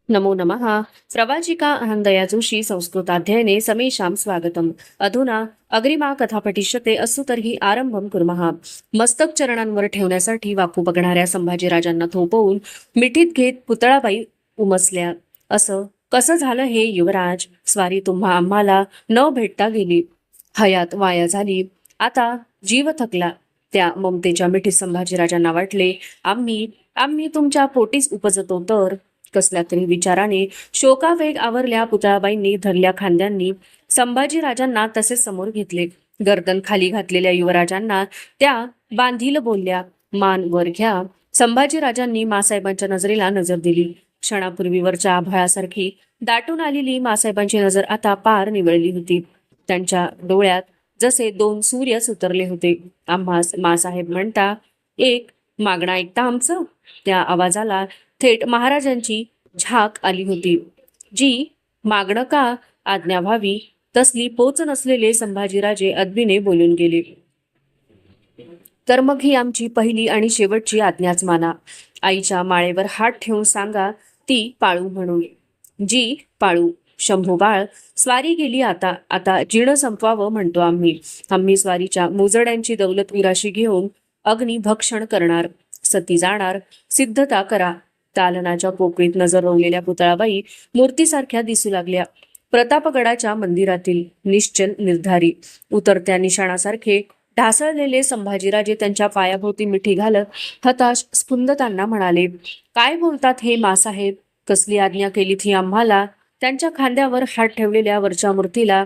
नमो नमः। प्रवाचिका अहंदया जोशी संस्कृताध्ययने समेषां स्वागतम्। अधुना अग्रिमा कथा पठिष्यते असु तर्हि आरंभं कुर्मः। मस्तक चरणांवर ठेवण्यासाठी वाकू बघणाऱ्या संभाजीराजांना थोपवून मिठीत घेत पुतळाबाई उमसल्या. असं कसं झालं हे युवराज? स्वारी तुम्हा आम्हाला न भेटता गेली, हयात वाया झाली, आता जीव थकला. त्या ममतेच्या मिठीत संभाजीराजांना वाटले, आम्ही आम्ही तुमच्या पोटीच उपजतो तर. कसल्या तरी विचाराने शोकावेग आवरल्या पुतळाबाईंनी धरल्या खांद्यांनी संभाजीराजांना तसे समोर घेतले. गर्दन खाली घातलेल्या युवराजांना त्या बांधील बोलल्या, मान वर घ्या. संभाजीराजांनी मासाहेबांच्या नजरेला नजर दिली. क्षणापूर्वीवरच्या आभाळासारखी दाटून आलेली मासाहेबांची नजर आता पार निवळली होती. त्यांच्या डोळ्यात जसे दोन सूर्यच उतरले होते. आम्हास मासाहेब म्हणता, एक मागणं ऐकता आमचं? त्या आवाजाला थेट महाराजांची झाक आली होती. जी मागणं का आज्ञा व्हावी तसली पोच नसलेले संभाजीराजे अदबीने बोलून गेले. तर मग ही आमची पहिली आणि शेवटची आज्ञाच माना. आईच्या माळेवर हात ठेवून सांगा ती पाळू म्हणून. जी पाळू. शंभू बाळ, स्वारी गेली आता. आता जीर्ण संपवावं म्हणतो आम्ही. आम्ही स्वारीच्या मुजड्यांची दौलत उराशी घेऊन अग्निभक्षण करणार. सती जाणार. सिद्धता करा. दालनाच्या पोकळीत नजर रोवलेल्या पुतळाबाई मूर्तीसारख्या दिसू लागल्या. प्रतापगडाच्या मंदिरातील निश्चल निर्धारी उतरत्या निशाणासारखे ढासळलेले संभाजीराजे त्यांच्या पायाभोवती मिठी घालत हताश स्फुंदताना म्हणाले, काय बोलतात हे मासाहेब? कसली आज्ञा केलीत ही आम्हाला? त्यांच्या खांद्यावर हात ठेवलेल्या वरच्या मूर्तीला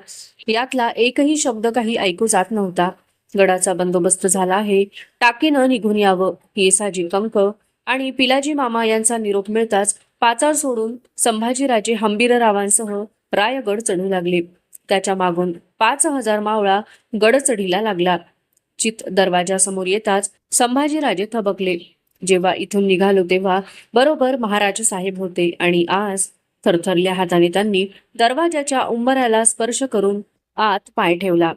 यातला एकही शब्द काही ऐकू जात नव्हता. गडाचा बंदोबस्त झाला आहे, टाकीनं निघून यावं. येसाजी कंक आणि पिलाजी मामा यांचा निरोप मिळताच पाचार सोडून संभाजीराजे हंबीररावांसह रायगड चढू लागले. त्याच्या मागून 5,000 मावळा गड चढीला लागला. चित दरवाजासमोर येताच संभाजीराजे थबकले. जेव्हा इथून निघालो तेव्हा बरोबर महाराज साहेब होते आणि आज थरथरल्या हाताने त्यांनी दरवाजाच्या उंबऱ्याला स्पर्श करून आत पाय ठेवला.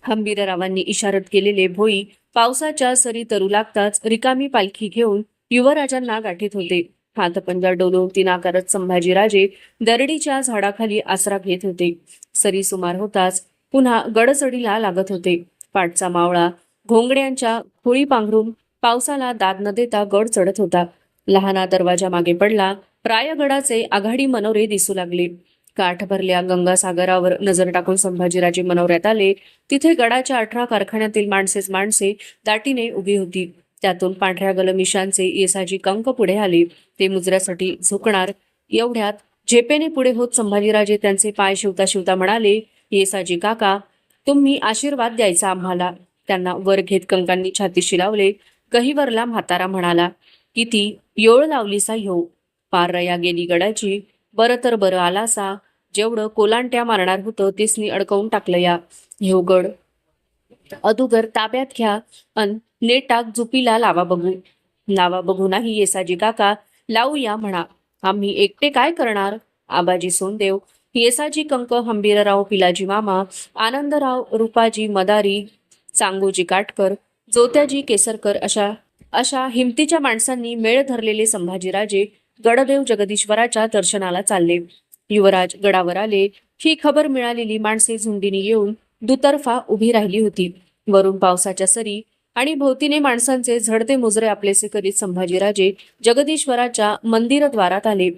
हंबीररावांनी इशारत केलेले भोई पावसाच्या सरी तरू लागताच रिकामी पालखी घेऊन युवराजांना गाठीत होते. हातपंजा डोलवती नाकारत संभाजीराजे दरडीच्या झाडाखाली आसरा घेत होते. सरी सुमार होताच पुन्हा गडचढीला लागत होते. पाठचा मावळा घोंगड्यांच्या खोळी पांघरून पावसाला दाद न देता गड चढत होता. लहाना दरवाजा मागे पडला. रायगडाचे आघाडी मनोरे दिसू लागले. काठ भरल्या गंगासागरावर नजर टाकून संभाजीराजे मनोऱ्यात आले. तिथे गडाच्या 18 कारखान्यातील माणसे दाटीने उभी होती. त्यातून पांढऱ्या गलमिशांचे येसाजी कंक पुढे आले. ते मुजऱ्यासाठी झुकणार एवढ्यात झेपेने पुढे होत संभाजीराजे त्यांचे पाय शिवता शिवता म्हणाले, येसाजी काका, तुम्ही आशीर्वाद द्यायचा आम्हाला. त्यांना वर घेत कंकांनी छातीशी लावले. गहिवरला म्हातारा म्हणाला, किती योळ लावलीसा ह्यो. पार रया गेली गडाची. बरं तर बरं आलासा. जेवढं कोलांट्या मारणार होतं तिसनी अडकवून टाकलं या. ह्यो गड अदुगर ताब्यात घ्या अन नेटाक जुपीला लावा बघू नाही येसाजी काका, लावूया म्हणा. आम्ही एकटे काय करणार? आबाजी सोनदेव, येसाजी कंक, हंबीरराव, पिलाजी मामा, आनंदराव, रूपाजी मदारी, चांगोजी काटकर, जोत्याजी केसरकर अशा अशा हिमतीच्या माणसांनी मेळ धरलेले संभाजीराजे गडदेव जगदीश्वराच्या दर्शनाला चालले. युवराज गडावर आले ही खबर मिळालेली माणसे झुंडीने येऊन दुतर्फा उभी राहिली होती. वरून पावसाच्या सरी आणि भोवतीने माणसांचे झडते मुजरे आपलेसे करीत संभाजीराजे जगदीश्वराच्या मंदिरद्वारात आले.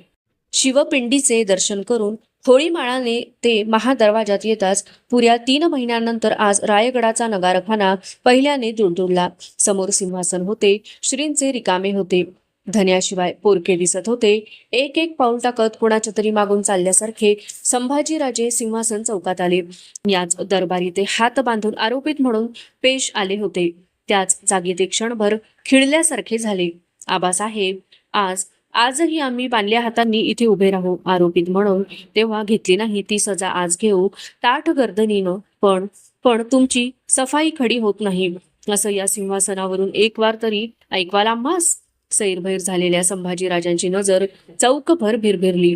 शिवपिंडीचे दर्शन करून होळीमाळाने ते महादरवाजात येताच पुऱ्या 3 महिन्यांनंतर आज रायगडाचा नगारखाना पहिल्याने दुलदुलला. समोर सिंहासन होते. श्रींचे रिकामे होते. धन्याशिवाय पोरके दिसत होते. एक एक पाऊल टाकत कोणाच्या तरी मागून चालल्यासारखे संभाजीराजे सिंहासन चौकात आले. याच दरबारी ते हात बांधून आरोपित म्हणून पेश आले होते. त्याच जागी ते क्षणभर खिळल्यासारखे झाले. आबासाहेब, आजही आम्ही बांधल्या हातांनी इथे उभे राहू आरोपित म्हणून. तेव्हा घेतली नाही ती सजा आज घेऊ ताठ गर्दनीनं. पण तुमची सफाई खडी होत नाही असं या सिंहासनावरून एक वार तरी ऐकवाल आम्हास? सैरभैर झालेल्या संभाजीराजांची नजर चौकभर भिरभिरली.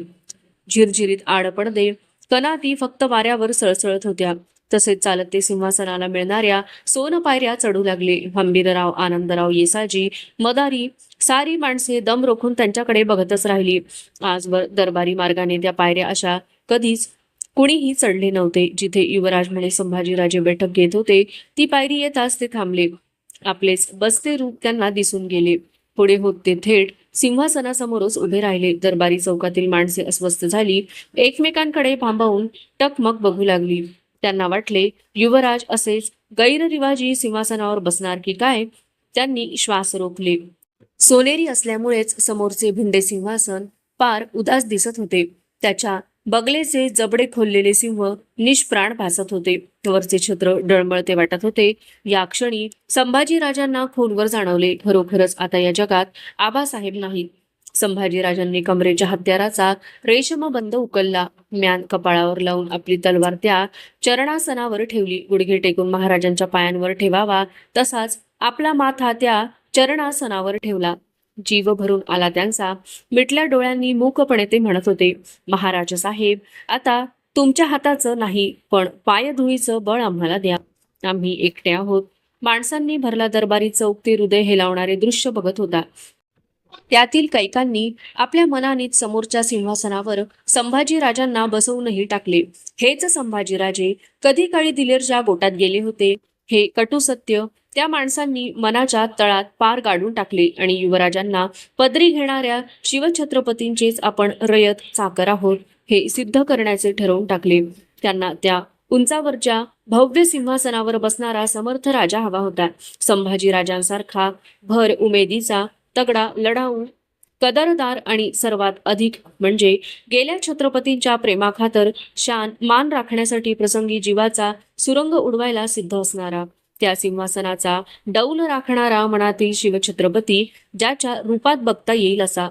झिरझिरीत आडपडदे कनाती फक्त वाऱ्यावर सळसळत होत्या. तसेच चालत ते सिंहासनाला मिळणाऱ्या सोन पायऱ्या चढू लागले. हंबीरराव, आनंदराव, येसाजी, मदारी सारी माणसे दम रोखून त्यांच्याकडे बघतच राहिली. आजवर दरबारी मार्गाने त्या पायऱ्या अशा कधीच कुणीही चढले नव्हते. जिथे युवराज म्हणे संभाजीराजे बैठक घेत होते ती पायरी येताच ते थांबले. आपलेच बसते रूप त्यांना दिसून गेले. पुढे होत ते थेट सिंहासनासमोरच उभे राहिले. दरबारी चौकातील माणसे अस्वस्थ झाली. एकमेकांकडे भांबावून टकमक बघू लागली. त्यांना वाटले युवराज असेच गैररिवाजी सिंहासनावर बसणार की काय. त्यांनी श्वास रोखले. सोनेरी असल्यामुळेच समोरचे भिंडे सिंहासन पार उदास दिसत होते. त्याच्या बगलेचे जबडे खोललेले सिंह निष्प्राण भासत होते. वरचे छत्र डळमळते वाटत होते. या क्षणी संभाजीराजांना खोलवर जाणवले, खरोखरच आता या जगात आबासाहेब नाहीत. संभाजीराजांनी कमरेच्या हत्याराचा रेशमबंद उकलला. म्यान कपाळावर लावून आपली तलवार त्या चरणासनावर ठेवली. गुडघे टेकून महाराजांच्या पायांवर ठेवावा तसाच आपला माथा त्या चरणासनावर ठेवला. जीव भरून आला त्यांचा. मिटल्या डोळ्यांनी मूकपणे ते म्हणत होते, महाराज साहेब, आता तुमच्या हाताचं नाही पण पायधुळीचं बळ आम्हाला द्या. आम्ही एकटे आहोत. माणसांनी भरला दरबारी चौक ते हृदय हेलावणारे दृश्य बघत होता. त्यातील कैकांनी आपल्या मनानीच समोरच्या सिंहासनावर संभाजीराजांना बसवूनही टाकले. हेच संभाजीराजे कधी काळी दिलेरच्या गोटात गेले होते. हे कटू सत्य त्या माणसांनी मनाच्या तळात पार गाडून टाकले आणि युवराजांना पदरी घेणाऱ्या शिवछत्रपतींचेच आपण रयत चाकर आहोत हे सिद्ध करण्याचे ठरवून टाकले. त्यांना त्या उंचावरच्या भव्य सिंहासनावर बसणारा समर्थ राजा हवा होता. संभाजीराजांसारखा भर उमेदीचा, तगडा, लढाऊ, कदरदार आणि सर्वात अधिक म्हणजे गेल्या छत्रपतींच्या प्रेमाखातर शान मान राखण्यासाठी प्रसंगी जीवाचा सुरंग उडवायला सिद्ध असणारा, त्या सिंहासनाचा डौल राखणारा मनातील शिवछत्रपती ज्याच्या रूपात बघता येईल असा,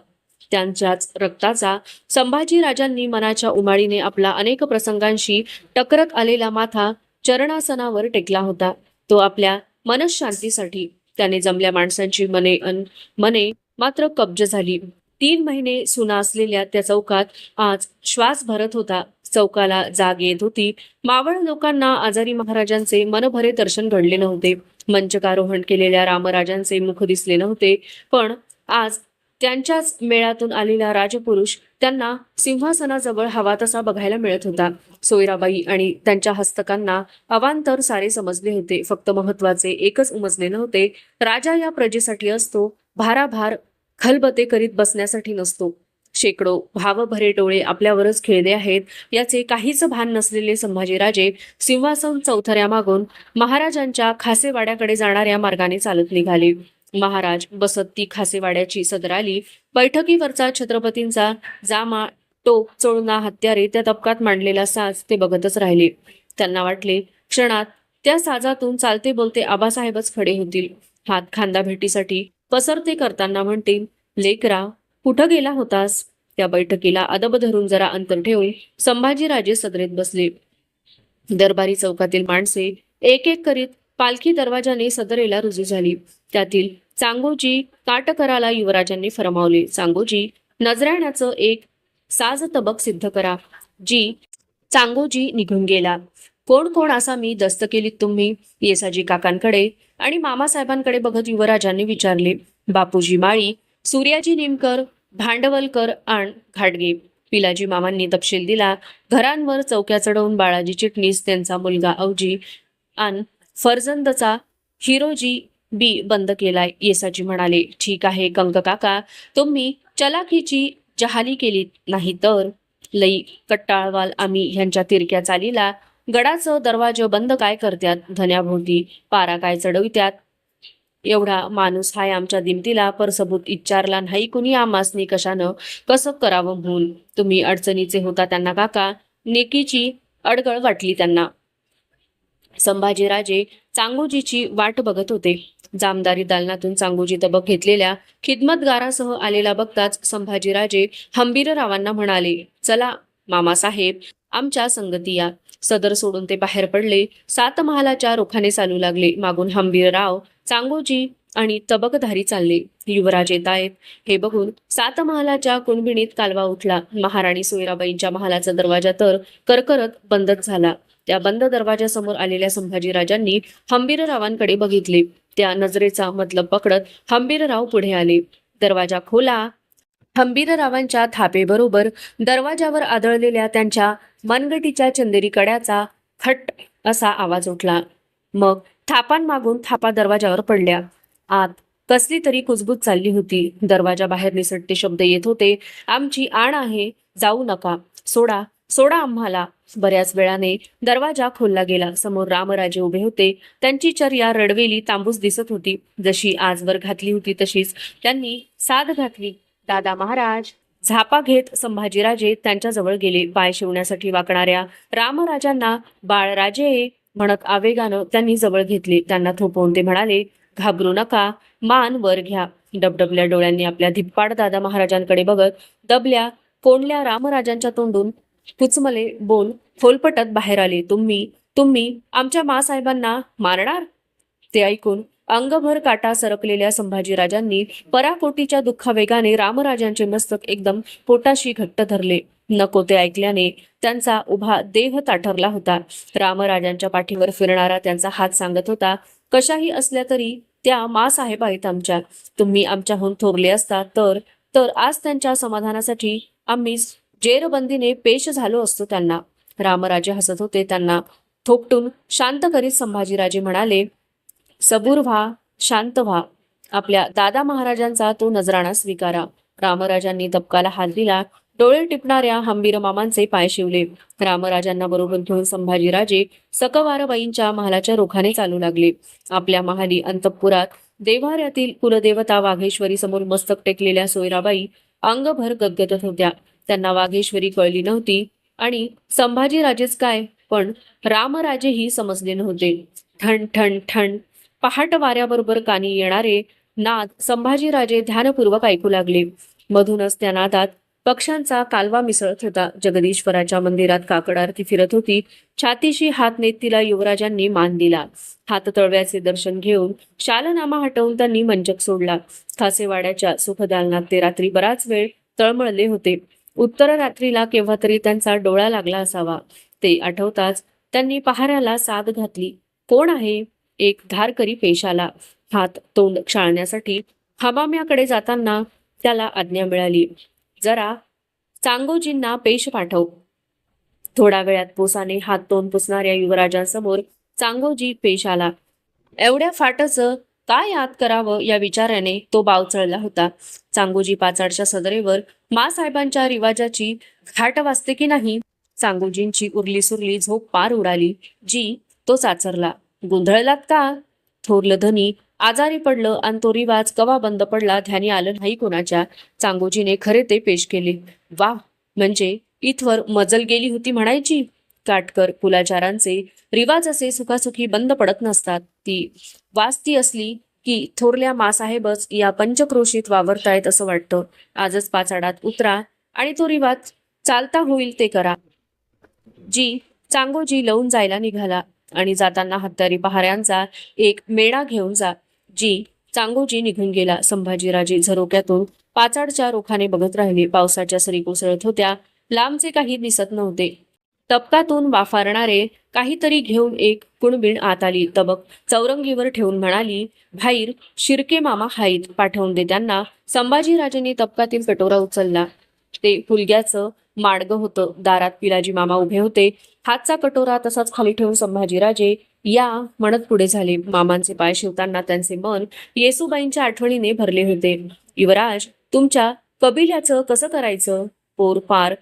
त्यांच्याच रक्ताचा संभाजीराजांनी मनाच्या उमाळीने आपला अनेक प्रसंगांशी टकरत आलेला माथा चरणासनावर टेकला होता. तो आपल्या मनशांतीसाठी. त्याने जमल्या माणसांची मने मात्र कब्ज झाली. 3 महिने सुना असलेल्या त्या चौकात आज श्वास भरत होता. चौकाला जाग येत होती. मावळ लोकांना आजारी महाराजांचे मनभरे दर्शन घडले नव्हते. मंचकारोहण केलेल्या रामराजांचे मुख दिसले नव्हते. पण आज त्यांच्याच मेळातून आलेला राजपुरुष त्यांना सिंहासनाजवळ हवा तसा बघायला मिळत होता. सोयराबाई आणि त्यांच्या हस्तकांना अवांतर सारे समजले होते. फक्त महत्वाचे एकच उमजले नव्हते, राजा या प्रजेसाठी असतो, भाराभार खलबते करीत बसण्यासाठी नसतो. शेकडो भावभरे डोळे आपल्यावरच खिळले आहेत याचे काहीच भान नसलेले संभाजीराजे सिंहासन चौथऱ्यामागून महाराजांच्या खासेवाड्याकडे जाणाऱ्या मार्गाने चालत निघाले. महाराज बसत ती खासेवाड्याची सदर आली. बैठकीवरचा छत्रपतींचा जामा, टोप, चोळणा, हत्यारे, त्या तपकात मांडलेला साज ते बघतच राहिले. त्यांना वाटले क्षणात त्या साजातून चालते बोलते आबासाहेबच खडे होतील. हात खांदा भेटीसाठी पसरते करताना म्हणतील, लेकरा कुठं गेला होतास. त्या बैठकीला अदब धरून जरा अंतर ठेवून संभाजीराजे सदरेत बसले. दरबारी चौकातील माणसे एक एक करीत पालखी दरवाजाने सदरेला रुजू झाली. त्यातील चांगोजी काटकराला युवराजांनी फरमावले, चांगोजी, नजराण्याचं एक साज तबक सिद्ध करा. चांगोजी निघून गेला. कोण कोण असा मी दस्त केलीत तुम्ही. येसाजी काकांकडे आणि मामासाहेबांकडे बघत युवराजांनी विचारले. बापूजी माळी, सूर्याजी निमकर, भांडवलकर आणि घाटगे. पिलाजी मामांनी तपशील दिला. घरांवर चौक्या चढवून बाळाजी चिटणीस, त्यांचा मुलगा अवजी आणि फरजंदचा हिरोजी बी बंद केलाय. येसाजी म्हणाले, ठीक आहे कंक काका, तुम्ही चलाखीची जहाली केलीत, नाही तर लई कट्टाळवाल आम्ही ह्यांच्या तिरक्या चालीला. गडाचं दरवाज बंद काय करत्यात, धन्याभोवती पारा काय चढवित्यात. एवढा माणूस हाय आमच्या दिमतीला, पर सबूत इच्चारला नाही कुणी आमासनी कशानं कसं करावं म्हणून. तुम्ही अडचणीचे होता त्यांना काका, नेकीची अडगळ वाटली त्यांना. संभाजीराजे चांगोजीची वाट बघत होते. जामदारी दालनातून चांगोजी तबक घेतलेल्या खिदमतगारासह आलेला बघताच संभाजीराजे हंबीररावांना म्हणाले, चला मामासाहेब, आमच्या संगती या. सदर सोडून ते बाहेर पडले. 7 महालाच्या रोखाने चालू लागले. मागून हंबीरराव, चांगोजी आणि तबकधारी चालले. युवराज येत आहेत हे बघून 7 महालाच्या कुणबिणीत कालवा उठला. महाराणी सोयराबाईंच्या महालाचा दरवाजा तर करकरत बंदच झाला. त्या बंद दरवाजासमोर आलेल्या संभाजीराजांनी हंबीररावांकडे बघितले. त्या नजरेचा मतलब पकडत हंबीरराव पुढे आले. दरवाजा खोला. हंबीररावांच्या थापेबरोबर दरवाजावर आदळलेल्या त्यांच्या मनगटीच्या चंदेरी कड्याचा खट असा आवाज उठला. मग थापांमागून थापा दरवाजावर पडल्या. आत कसली तरी कुजबूज चालली होती. दरवाजा बाहेर निसटते शब्द येत होते. आमची आण आहे, जाऊ नका, सोडा सोडा आम्हाला. बऱ्याच वेळाने दरवाजा खोलला गेला. समोर रामराजे उभे होते. त्यांची चर्या रडवेली तांबूस दिसत होती. जशी आजवर घातली होती तशीच त्यांनी साद घातली. दादा महाराज. झापा घेत संभाजीराजे त्यांच्याजवळ गेले. पाय शिवण्यासाठी वाकणाऱ्या रामराजांना बाळराजे म्हणत आवेगानं त्यांनी जवळ घेतले. त्यांना थोपवून ते म्हणाले, घाबरू नका, मान वर घ्या. डबडबल्या डोळ्यांनी आपल्या धिप्पाड दादा महाराजांकडे बघत दबल्या कोंडल्या रामराजांच्या तोंडून कुचमले बोल फोलपटत बाहेर आले. तुम्ही तुम्ही आमच्या मासाहेबांना मारणार? ते ऐकून अंगभर काटा सरकलेल्या संभाजीराजांनी पराकोटीच्या दुःखावेगाने रामराजांचे मस्तक एकदम पोटाशी घट्ट धरले. नको ते ऐकल्याने त्यांचा उभा देह ताठरला होता. रामराजांच्या पाठीवर फिरणारा त्यांचा हात सांगत होता, कशाही असल्या तरी त्या मासाहेब आहेत आमच्या. तुम्ही आमच्याहून थोरले असता तर आज त्यांच्या समाधानासाठी आम्ही जेरबंदीने पेश झालो असतो त्यांना. रामराजे हसत होते. त्यांना थोपटून शांत करीत संभाजीराजे म्हणाले, सबूर व्हा, शांत व्हा. आपल्या दादा महाराजांचा तो नजराणा स्वीकारा. रामराजांनी दबकाला हात दिला. डोळे टिपणाऱ्या हंबीर मामांचे पाय शिवले. रामराजांना बरोबर घेऊन संभाजीराजे सकवारबाईंच्या महालाच्या रोखाने चालू लागले. आपल्या महाली अंतःपुरात देव्हाऱ्यातील कुलदेवता वाघेश्वरी समोर मस्तक टेकलेल्या सोयराबाई अंगभर गदगदत होत्या. त्यांना वाघेश्वरी कळली नव्हती आणि संभाजीराजेच काय, पण रामराजेही समजले नव्हते. ठण ठण ठण पहाट वाऱ्याबरोबर कानी येणारे नाद संभाजीराजे ध्यानपूर्वक ऐकू लागले. मधूनच त्या नादात पक्ष्यांचा कालवा मिसळत होता. जगदीश्वराच्या मंदिरात काकड आरती फिरत होती. छातीशी हात नेत तिला युवराजांनी मान दिला. हात तळव्याचे दर्शन घेऊन शालनामा हटवून त्यांनी मंचक सोडला. खासेवाड्याच्या सुखदालनात ते रात्री बराच वेळ तळमळले होते. उत्तर रात्रीला केव्हा तरी त्यांचा डोळा लागला असावा. ते आठवताच त्यांनी पहाऱ्याला साद घातली. कोण आहे? एक धारकरी पेश आला. हात तोंड क्षाळण्यासाठी हमाम्याकडे जाताना त्याला आज्ञा मिळाली, जरा चांगोजींना पेश पाठव. थोड्या वेळात पोसाने हात तोंड पुसणाऱ्या युवराजांसमोर चांगोजी पेश आला. एवढ्या फाटचं काय आत करावं या विचाराने तो बावचळला होता. चांगोजी पाचाडच्या सदरेवर मासाहेबांच्या रिवाजाची घाट वाजते की नाही. चांगोजींची उरली सुरली झोप पार उडाली. जी तो चाचरला. गोंधळलात का? थोरलं धनी आजारी पडलं आणि तो रिवाज कवा बंद पडला ध्यानी आलं नाही कोणाच्या. चांगोजीने खरे ते पेश केले. वा, म्हणजे इथवर मजल गेली होती म्हणायची. काटकर कुलाचारांचे रिवाज असे सुखासुखी बंद पडत नसतात. ती वाचती असली की थोरल्या मासाहेबच या पंचक्रोशीत वावरतायत असं वाटतं. आजच पाचाडात उतरा आणि तो रिवाज चालता होईल ते करा. जी चांगोजी लवून जायला निघाला आणि जाताना हत्यारी पहाऱ्यांचा एक मेळा घेऊन जा. जी चांगोजी निघून गेला. संभाजीराजे झरोक्यातून पाचाडच्या रोखाने बघत राहिले. पावसाच्या सरी कोसळत होत्या. लांबचे काही दिसत नव्हते. तबकातून वाफारणारे काहीतरी घेऊन एक कुणबीण आत आली. तबक चौरंगीवर ठेवून म्हणाली, भाईर शिर्के मामा हाईत, पाठवून दे त्यांना. संभाजीराजेंनी तबकातील कटोरा उचलला. ते फुलग्याचं माडगं होतं. दारात पिलाजी मामा उभे होते. हातचा कटोरा तसाच खाली ठेवून संभाजीराजे या म्हणत पुढे झाले. मामांचे पाय शिवताना त्यांचे मन येसूबाईंच्या आठवणीने भरले होते. युवराज, तुमच्या कबिल्याचं कसं करायचं? पोर पार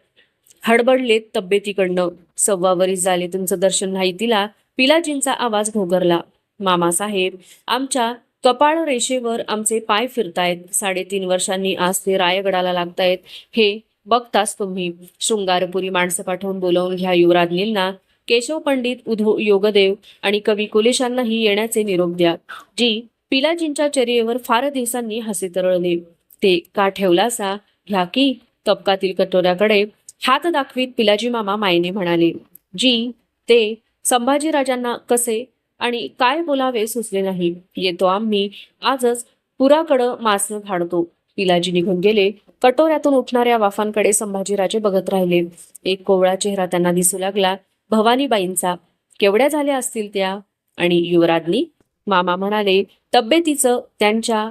हडबडलेत तब्येतीकडनं. 1.25 वरीस झाले तुमचं दर्शन नाही दिला. पिलाजींचा आवाज घोगरला. मामासाहेब, आमच्या कपाळ रेषेवर आमचे पाय फिरतायत. 3.5 वर्षांनी आज ते रायगडाला लागतायत हे बघताच तुम्ही. शृंगारपुरी माणसं पाठवून बोलावून घ्या युवराज्ञींना. केशव पंडित, उधो योगदेव आणि कवी कुलेशांनाही येण्याचे निरोप द्या. जी पिलाजींच्या चर्येवर फार दिवसांनी हसे तरळले. ते का ठेवलासा? घ्या की. तबकातील कटोऱ्याकडे हात दाखवीत पिलाजी मामा मायने म्हणाले. जी ते संभाजीराजांना कसे आणि काय बोलावे सुचले नाही. येतो आम्ही आजच पुराकडं मासनं फाडतो. पिलाजी निघून गेले. कटोऱ्यातून उठणाऱ्या वाफांकडे संभाजीराजे बघत राहिले. एक कोवळा चेहरा त्यांना दिसू लागला. भवानीबाईंचा. केवढ्या झाल्या असतील त्या? आणि युवराजनी? मामा म्हणाले, तब्येतीचं त्यांच्या.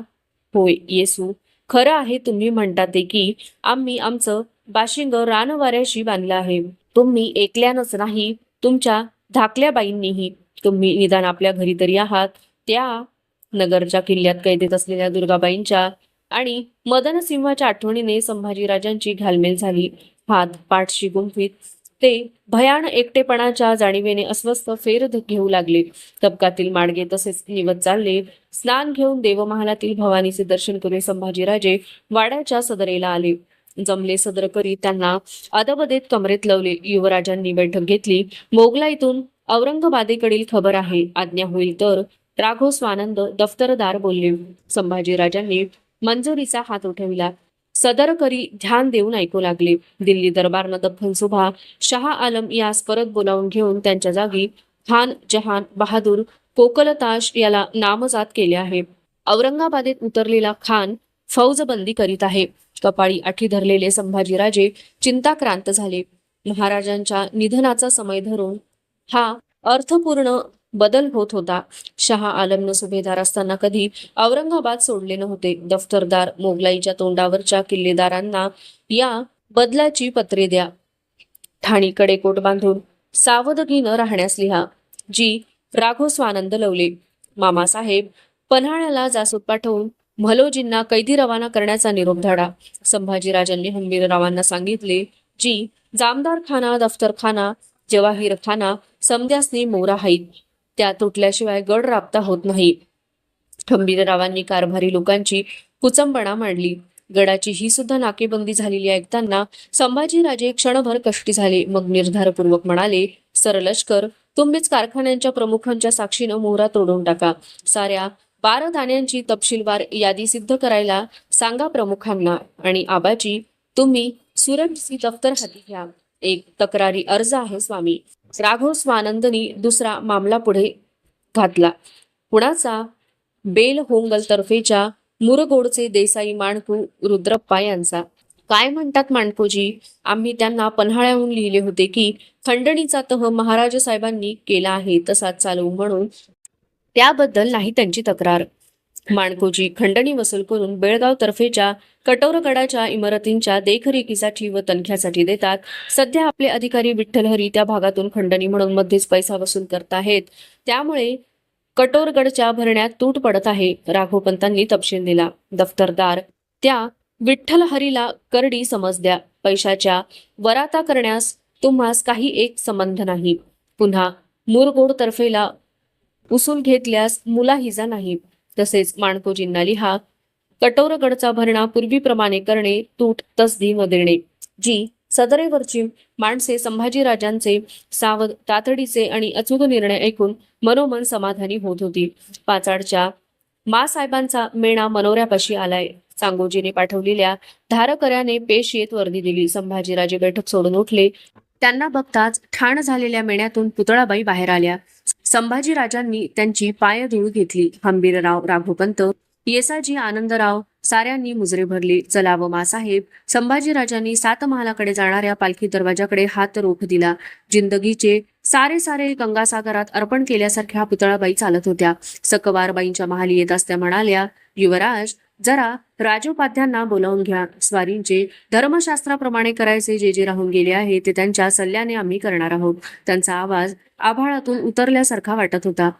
होय येसू, खरं आहे तुम्ही म्हणता ते की आम्ही आमचं बाशिंग रानवाऱ्याशी बांधलं आहे. तुम्ही एकल्यानंच नाही, तुमच्या धाकल्या बाईंनीही. तुम्ही निदान आपल्या घरी तरी आहात. त्या नगरच्या किल्ल्यात कैदेत असलेल्या दुर्गाबाईंच्या आणि मदनसिंहाच्या आठवणीने संभाजीराजांची घालमेल झाली. हात पाठशी गुंफीत ते भयान एकटेपणाच्या जाणीवेने अस्वस्थ फेर घेऊ लागले. तबकातील माडगे तसेच निवत चालले. स्नान घेऊन देवमहालातील भवानीचे दर्शन करून संभाजीराजे वाड्याच्या सदरेला आले. जमले सदर करी त्यांना अदबदेत कमरेत लवले. युवराजांनी बैठक घेतली. मोगलाईतून औरंगाबादेकडील खबर आहे, आज्ञा होईल तर. राघव स्वानंद दफ्तरदार बोलले. संभाजीराजांनी मंजुरीचा हात उठविला. सदर करी ध्यान देऊन ऐकू लागले. दिल्ली दरबारनं दख्खन सुभा शाह आलम यास परत बोलावून घेऊन त्यांच्या जागी खान जहान बहादूर कोकलताश याला नामजात केले आहे. औरंगाबादेत उतरलेला खान फौजबंदी करीत आहे. कपाळी आठी धरलेले संभाजीराजे चिंताक्रांत झाले. महाराजांच्या निधनाचा समय धरून हा अर्थपूर्ण बदल होत होता. शाह आलमनं सुभेदार असताना कधी औरंगाबाद सोडले नव्हते. दफ्तरदार मोगलाईच्या तोंडावरच्या किल्लेदारांना या बदलाची पत्रे द्या. ठाणीकडे कोट बांधून सावधगीनं राहण्यास लिहा. जी राघव स्वानंद लवले. मामासाहेब पन्हाळ्याला जासूद पाठवून म्हालोजींना कैदी रवाना करण्याचा निरोप धाडा. संभाजीराजांनी हंबीररावांना सांगितले. जी जामदार खाना, दफ्तरखाना, जवाहीर खाना समध्यासनी मोरा हाईत. त्या तुटल्याशिवाय गड राबता होत नाही. हंबीररावांनी कारभारी लोकांची कुचंबणा मांडली. गडाची ही सुद्धा नाकेबंदी झालेली ऐकताना संभाजीराजे क्षणभर कष्टी झाले. मग निर्धारपूर्वक म्हणाले, सरलष्कर, तुम्हीच कारखान्यांच्या प्रमुखांच्या साक्षीनं मोहरा तोडून टाका. साऱ्या 12 दाण्यांची तपशीलवार यादी सिद्ध करायला सांगा प्रमुखांना. आणि आबाजी, तुम्ही सुरक्षित दफ्तर हाती घ्या. एक तक्रारी अर्ज आहे स्वामी. राघव स्वानंदनी दुसरा मामला पुढे घातला. कुणाचा? बेल होंगल तर्फेच्या मुरगोडचे देसाई माणकू रुद्रप्पा यांचा. काय म्हणतात माणकोजी? आम्ही त्यांना पन्हाळ्याहून लिहिले होते की खंडणीचा तह महाराज साहेबांनी केला आहे तसाच चालवू म्हणून. त्याबद्दल नाही त्यांची तक्रार. माणकोजी खंडणी वसूल करून बेळगाव तर्फेच्या कटोरगडाच्या इमारतींच्या देखरेखीसाठी व तनख्यासाठी देतात. सध्या आपले अधिकारी विठ्ठलहरी त्या भागातून खंडणी म्हणून मध्येच पैसा वसूल करताहेत. त्यामुळे कटोरगडच्या भरण्यात तूट पडत आहे. राघवपंतांनी तपशील दिला. दफ्तरदार, त्या विठ्ठलहरीला करडी समज द्या. पैशाच्या वराता करण्यास तुम्हास काही एक संबंध नाही. पुन्हा मुरगोड तर्फेला उसूल घेतल्यास मुलाहिजा नाही. तसेच माणकोजींना लिहा, कटोरगडचा भरणा पूर्वीप्रमाणे करणे, तूट तसदी न देणे. जी सदरेवरची माणसे संभाजीराजांचे सावध, तातडीचे आणि अचूक निर्णय ऐकून मनोमन समाधानी होत होती. पाचाडच्या मासाहेबांचा मेणा मनोऱ्यापाशी आलाय. सांगोजीने पाठवलेल्या धारकऱ्याने पेश येत वर्दी दिली. संभाजीराजे बैठक सोडून उठले. त्यांना बघताच ठाण झालेल्या मेण्यातून पुतळाबाई बाहेर आल्या. संभाजीराजांनी त्यांची पायधूळ घेतली. हंबीरराव, राघोपंत, येसाजी, आनंदराव साऱ्यांनी मुजरे भरले. चलावं मासाहेब. संभाजीराजांनी 7 महालाकडे जाणाऱ्या पालखी दरवाजाकडे हात रोख दिला. जिंदगीचे सारे गंगासागरात अर्पण केल्यासारख्या पुतळाबाई चालत होत्या. सकवारबाईंच्या महाली येत असत्या म्हणाल्या, युवराज, जरा राजोपाध्यांना बोलावून घ्या. स्वारींचे धर्मशास्त्राप्रमाणे करायचे जे राहून गेले आहे ते त्यांच्या सल्ल्याने आम्ही करणार आहोत. त्यांचा आवाज आभाळातून उतरल्यासारखा वाटत होता.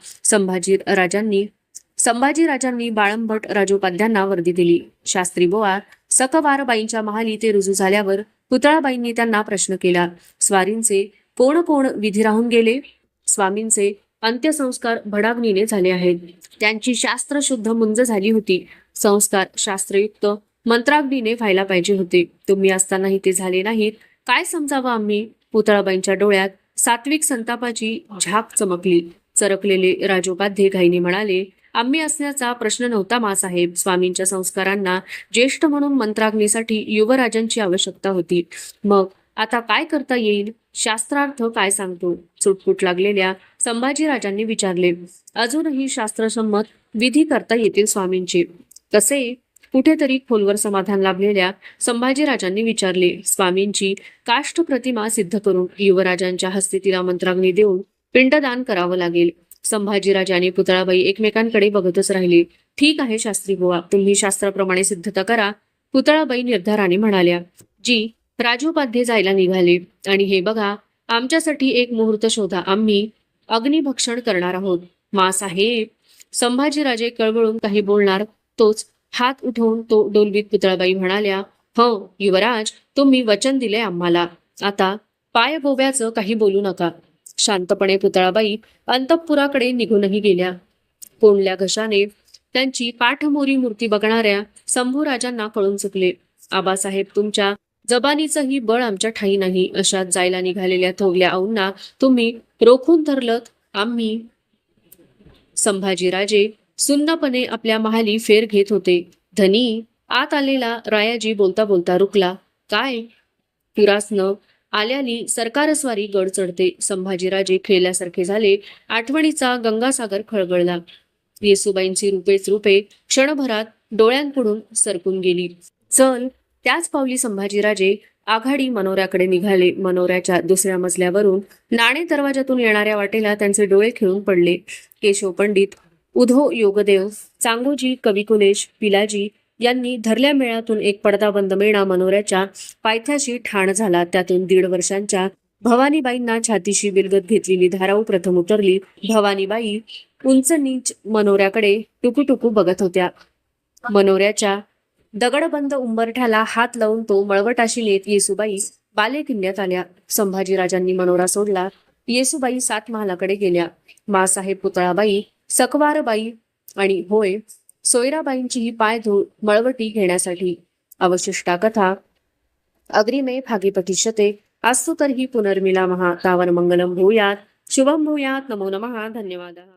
संभाजीराजांनी बाळंभट राजोपाध्यांना वर्दी दिली. शास्त्री बोवा, सकवारबाईंच्या महाली ते रुजू झाल्यावर पुतळाबाईंनी त्यांना प्रश्न केला. स्वारींचे कोण कोण विधी राहून गेले? स्वामींचे अंत्यसंस्कार भडाग्नीने झाले आहेत. त्यांची शास्त्रशुद्ध मुंज झाली होती. संस्कार शास्त्रयुक्त मंत्राग्नीने व्हायला पाहिजे होते. तुम्ही असतानाही ते झाले नाहीत. काय समजावं आम्ही? पुतळाबाईंच्या डोळ्यात सात्विक संतापाची झाक चमकली. चरकलेले राजोपाध्ये घाईने म्हणाले, आम्ही असण्याचा प्रश्न नव्हता मासाहेब. स्वामींच्या संस्कारांना ज्येष्ठ म्हणून मंत्राग्नीसाठी युवराजांची आवश्यकता होती. मग आता काय करता येईल? शास्त्रार्थ काय सांगतो? चुटपुट लागलेल्या संभाजीराजांनी विचारले. अजूनही शास्त्रसंमत विधी करता येतील स्वामींचे. कसे? कुठेतरी खोलवर समाधान लाभलेल्या संभाजीराजांनी विचारले. स्वामींची काष्ठ प्रतिमा सिद्ध करून युवराजांच्या हस्ते तिला मंत्राग्नी देऊन पिंडदान करावं लागेल. संभाजीराजे आणि पुतळाबाई एकमेकांकडे बघतच राहिले. ठीक आहे शास्त्री बुवा, तुम्ही शास्त्राप्रमाणे सिद्धता करा, पुतळाबाई निर्धाराने म्हणाल्या. जी राजोपाध्ये जायला निघाले. आणि हे बघा, आमच्यासाठी एक मुहूर्त शोधा, आम्ही अग्निभक्षण करणार आहोत. मासाहेब, संभाजीराजे कळवळून काही बोलणार तोच हात उठवून तो डोलवीत पुतळाबाई म्हणाल्या, हो युवराज, तुम्ही वचन दिले आम्हाला, आता पायगोब्याचं काही बोलू नका. शांतपणे पुतळाबाई अंतःपुराकडे निघूनही गेल्या. कोंडल्या घशाने त्यांची पाठमोरी मूर्ती बघणाऱ्या शंभूराजांना कळून चुकले. आबासाहेब, तुमच्या जबानीचंही बळ आमच्या ठाई नाही. अशात जायला निघालेल्या थोरल्या आऊंना तुम्ही रोखून धरलत. आम्ही संभाजीराजे सुन्नपणे आपल्या महाली फेर घेत होते. धनी, आत आलेला रायाजी बोलता बोलता रुकला. काय? पुरासनं आल्याली सरकारस्वारी गड चढते. संभाजीराजे खेळल्यासारखे झाले. आठवणीचा गंगासागर खळगळला. येसूबाईंची रूपेच रूपे क्षणभरात डोळ्यांपुढून सरकून गेली. चल, त्याच पावली संभाजीराजे आघाडी मनोऱ्याकडे निघाले. मनोऱ्याच्या दुसऱ्या मजल्यावरून नाणे दरवाजातून येणाऱ्या वाटेला त्यांचे डोळे खिळून पडले. केशव पंडित, उधो योगदेव, चांगोजी, कविकुलेश, पिलाजी यांनी धरल्या मेळातून एक पडदाबंद मेणा मनोऱ्याच्या पायथ्याशी ठाण झाला. त्यातून 1.5 वर्षांच्या भवानीबाईंना छातीशी बिलगत घेतलेली धाराऊ प्रथम उतरली. भवानीबाई उंच नीच मनोऱ्याकडे टुकूटुकू बघत होत्या. मनोऱ्याच्या दगडबंद उंबरठ्याला हात लावून तो मळवटाशी नेत येसूबाई बालेकिल्ल्यात आल्या. संभाजीराजांनी मनोरा सोडला. येसूबाई 7 महालाकडे गेल्या. मासाहेब, पुतळाबाई, सकवारबाई आणि होय सोयराबाईंचीही पायधूळ मळवटी घेण्यासाठी. अवशिष्टा कथा अग्रिमे भागीपतिष्यते अस्तु तर्हि पुनर्मिलामः. तावन् मंगलम भूयात्, शुभम भूयात्. नमो नमः. धन्यवादः.